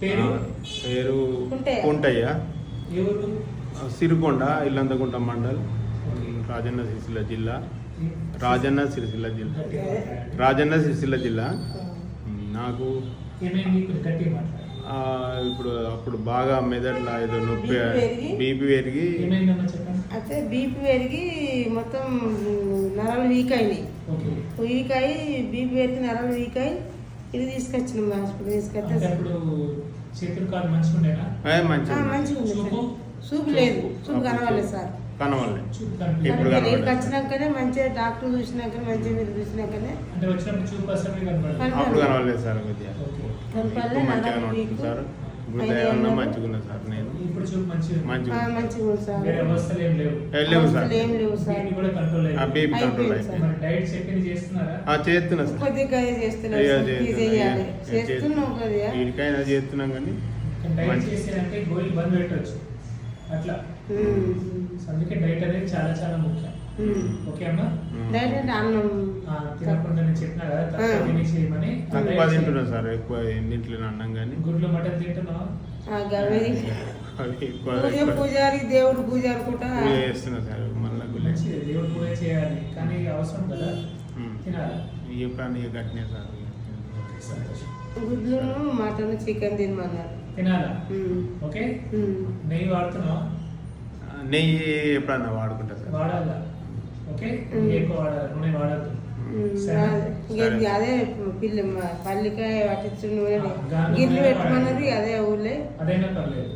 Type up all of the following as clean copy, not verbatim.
పేరు కుంటయ్య, సిరికొండ, ఇల్లంతకుంట మండల్, రాజన్న సిరిసిల్ల జిల్లా. నాకు ఇప్పుడు అప్పుడు బాగా మెదడులో ఏదో నొప్పి, బీపీ పెరిగి అయితే బీపీ పెరిగి మొత్తం నరాలు వీక్ అయినాయి. వీక్ అయ్యి బీపీ పెరిగి నరాలు వీక్ అయ్యి ఇది తీసుకొచ్చినాం హాస్పిటల్. తీసుకొస్తే మంచిగా ఉంది. చూపు లేదు, చూపు కనవాలేదు సార్. ఇప్పుడు వచ్చినాకనే మంచిగా డాక్టర్ చూసినాకనే మంచిగా మీరు చూసినాకనే అప్పుడు కనవలేదు సార్. మంచిగా ఉన్నా సార్. నేను లేవు సార్. బీపీ కంట్రోల్ చేస్తున్నా సార్. వీడికైనా చేస్తున్నాం కానీ అట్లా. అందుకే డైట్ అనేది చాలా చాలా ముఖ్యం. ఓకే అమ్మా, డైట్ అంటే అన్నం తినకుండా నేను చెప్పినా కదా తక్కువ తినేసేయమని. తక్కువ తింటున్నా సార్, ఎక్కువ తింటలేను అన్నం కానీ. గుడ్లు మటన్ తింటున్నావా? పూజారి దేవుడు పూజ అనుకుంటా చేస్తున్నా సార్. మళ్ళీ మంచిది, దేవుడు పూజ చేయాలి కానీ అవసరం కదా, తినాలి. ఏ ప్రాణి గట్టినే సార్. గుడ్లు మటన్ చికెన్ తినమన్నారు. తినాలా? ఓకే. నెయ్యి వాడుతున్నావా? నెయ్యి ఎప్పుడన్నా వాడుకుంటా సార్. వాడాలా? ఓకే. ఎక్కువ వాడాలి, నూనె వాడద్దు. అదే పిల్ల పల్లికాయ పట్టించు గిన్నె పెట్టుకున్నది అదే ఊళ్ళే. అదైనా పర్లేదు.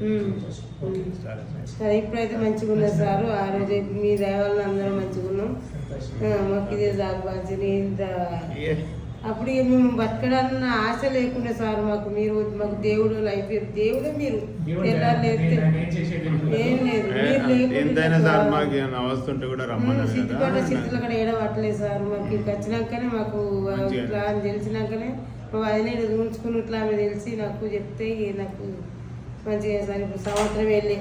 సరే, ఇప్పుడైతే మంచిగా ఉన్నది సార్. ఆ రోజు మీ దయవల్ల అందరం మంచిగా ఉన్నాం. మాకు ఇదే సాగుబాజీ ఇంత అప్పుడు మేము బతకడాన్న ఆశ లేకుండా సార్. మాకు దేవుడు లైఫ్, దేవుడే మీరు. ఏం లేదు, ఎంతైనా సార్ మాకు అవస్థ కూడా రమ్మన్నారు. సిద్ధిపడ్డ చిత్తులు కూడా ఏడవట్లేదు సార్. మాకు ఇక్కడికి వచ్చినాకనే మాకు ఇట్లా అని తెలిసినాకనే మా వదిన ఉంచుకుని ఇట్లా ఆమె తెలిసి నాకు చెప్తే నాకు మంచిగా సార్. ఇప్పుడు సంవత్సరం వెళ్ళి